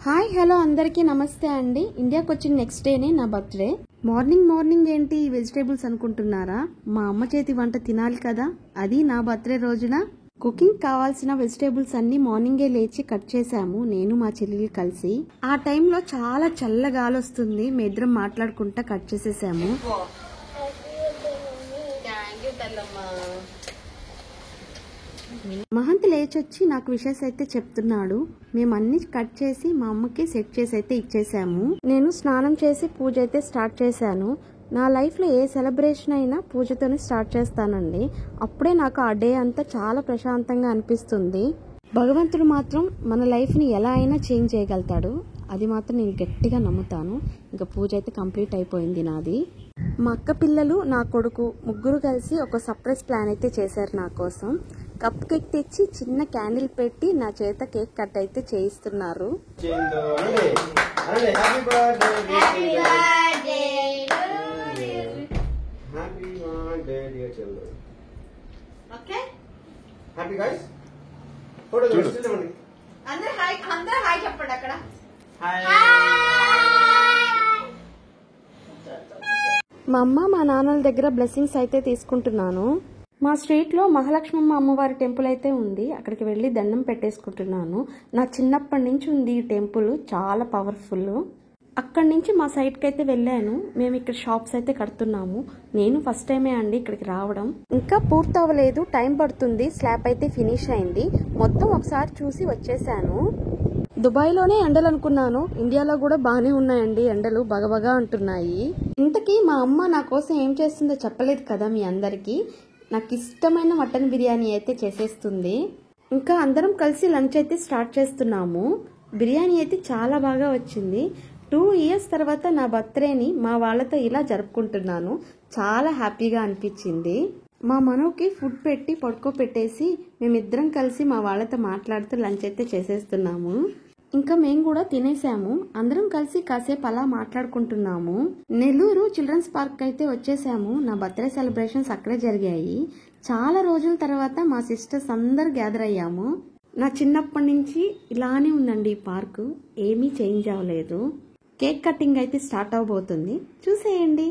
Hi hello అందరికీ నమస్తే అండి. ఇండియాకి వచ్చిన నెక్స్ట్ డేనే నా బర్త్డే. మార్నింగ్ ఏంటి వెజిటేబుల్స్ అనుకుంటున్నారా? మా అమ్మ చేతి వంట తినాలి కదా, అది నా బర్త్డే రోజున. కుకింగ్ కావాల్సిన వెజిటేబుల్స్ అన్ని మార్నింగే లేచి కట్ చేసాము, నేను మా చెల్లెలు కలిసి. ఆ టైంలో చాలా చల్లగాలి వస్తుంది, మీ ఇద్దరం మాట్లాడుకుంటా కట్ చేసేసాము. మహంత్ లేచొచ్చి నాకు విషెస్ అయితే చెప్తున్నాడు. మేము అన్ని కట్ చేసి మా అమ్మకి సెట్ చేసి అయితే ఇచ్చేసాము. నేను స్నానం చేసి పూజ అయితే స్టార్ట్ చేశాను. నా లైఫ్ లో ఏ సెలబ్రేషన్ అయినా పూజతోనే స్టార్ట్ చేస్తానండి. అప్పుడే నాకు ఆ డే అంతా చాలా ప్రశాంతంగా అనిపిస్తుంది. భగవంతుడు మాత్రం మన లైఫ్ ని ఎలా అయినా చేంజ్ చేయగలుగుతాడు, అది మాత్రం నేను గట్టిగా నమ్ముతాను. ఇంకా పూజ అయితే కంప్లీట్ అయిపోయింది నాది. మా అక్క పిల్లలు, నా కొడుకు ముగ్గురు కలిసి ఒక సర్ప్రైజ్ ప్లాన్ అయితే చేశారు నా కోసం. కప్ కేక్ తెచ్చి చిన్న క్యాండిల్ పెట్టి నా చేత కేక్ కట్ అయితే చేయిస్తున్నారు. మా అమ్మ మా నాన్నల దగ్గర బ్లెస్సింగ్స్ అయితే తీసుకుంటున్నాను. మా స్ట్రీట్ లో మహాలక్ష్మమ్మ అమ్మవారి టెంపుల్ అయితే ఉంది, అక్కడికి వెళ్లి దండం పెట్టేసుకుంటున్నాను. నా చిన్నప్పటి నుంచి ఉంది ఈ టెంపుల్, చాలా పవర్ఫుల్. అక్కడి నుంచి మా సైట్ కి అయితే వెళ్ళాను. మేము ఇక్కడ షాప్స్ అయితే కడుతున్నాము. నేను ఫస్ట్ టైమే అండి ఇక్కడికి రావడం. ఇంకా పూర్తి అవ్వలేదు, టైం పడుతుంది. స్లాబ్ అయితే ఫినిష్ అయింది. మొత్తం ఒకసారి చూసి వచ్చేసాను. దుబాయ్ లోనే ఎండలు అనుకున్నాను, ఇండియాలో కూడా బాగానే ఉన్నాయండి ఎండలు, బగబగా అంటున్నాయి. ఇంతకీ మా అమ్మ నా కోసం ఏం చేస్తుందో చెప్పలేదు కదా మీ అందరికి. నాకు ఇష్టమైన మటన్ బిర్యానీ అయితే చేసేస్తుంది. ఇంకా అందరం కలిసి లంచ్ అయితే స్టార్ట్ చేస్తున్నాము. బిర్యానీ అయితే చాలా బాగా వచ్చింది. 2 years తర్వాత నా బర్త్డేని మా వాళ్ళతో ఇలా జరుపుకుంటున్నాను. చాలా హ్యాపీగా అనిపించింది. మా మనోకి ఫుడ్ పెట్టి పడుకోపెట్టేసి మేమిద్దరం కలిసి మా వాళ్ళతో మాట్లాడుతూ లంచ్ అయితే చేసేస్తున్నాము. ఇంకా మేము కూడా తినేసాము. అందరం కలిసి కాసేపు అలా మాట్లాడుకుంటున్నాము. నెల్లూరు చిల్డ్రన్స్ పార్క్ అయితే వచ్చేసాము. నా బర్త్డే సెలబ్రేషన్స్ అక్కడే జరిగాయి. చాలా రోజుల తర్వాత మా సిస్టర్స్ అందరు గ్యాదర్ అయ్యాము. నా చిన్నప్పటి నుంచి ఇలానే ఉందండి ఈ పార్కు, ఏమీ చేంజ్ అవ్వలేదు. కేక్ కటింగ్ అయితే స్టార్ట్ అవబోతుంది, చూసేయండి.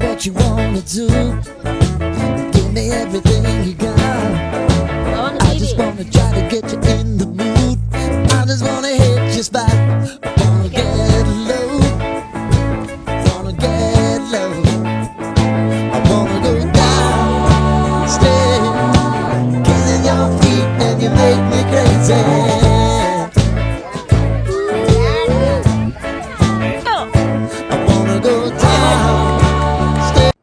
What you wanna do? Give me everything you got. I just wanna try to get you in the mood. I just wanna hit your spot. Wanna get low. Wanna get low. I wanna go down, stay, kissing your feet and you make me crazy. I wanna go down.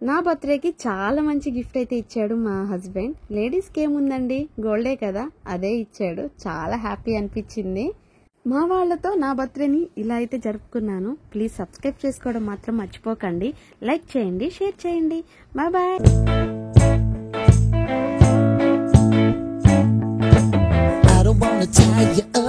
నా బర్త్డేకి చాలా మంచి gift అయితే ఇచ్చాడు మా husband. లేడీస్కి ఏముందండి, గోల్డే కదా, అదే ఇచ్చాడు. చాలా హ్యాపీ అనిపించింది. మా వాళ్ళతో నా బర్త్డేని ఇలా అయితే జరుపుకున్నాను. ప్లీజ్ సబ్స్క్రైబ్ చేసుకోవడం మాత్రం మర్చిపోకండి. లైక్ చేయండి, షేర్ చేయండి. Bye bye. I don't wanna tie you up.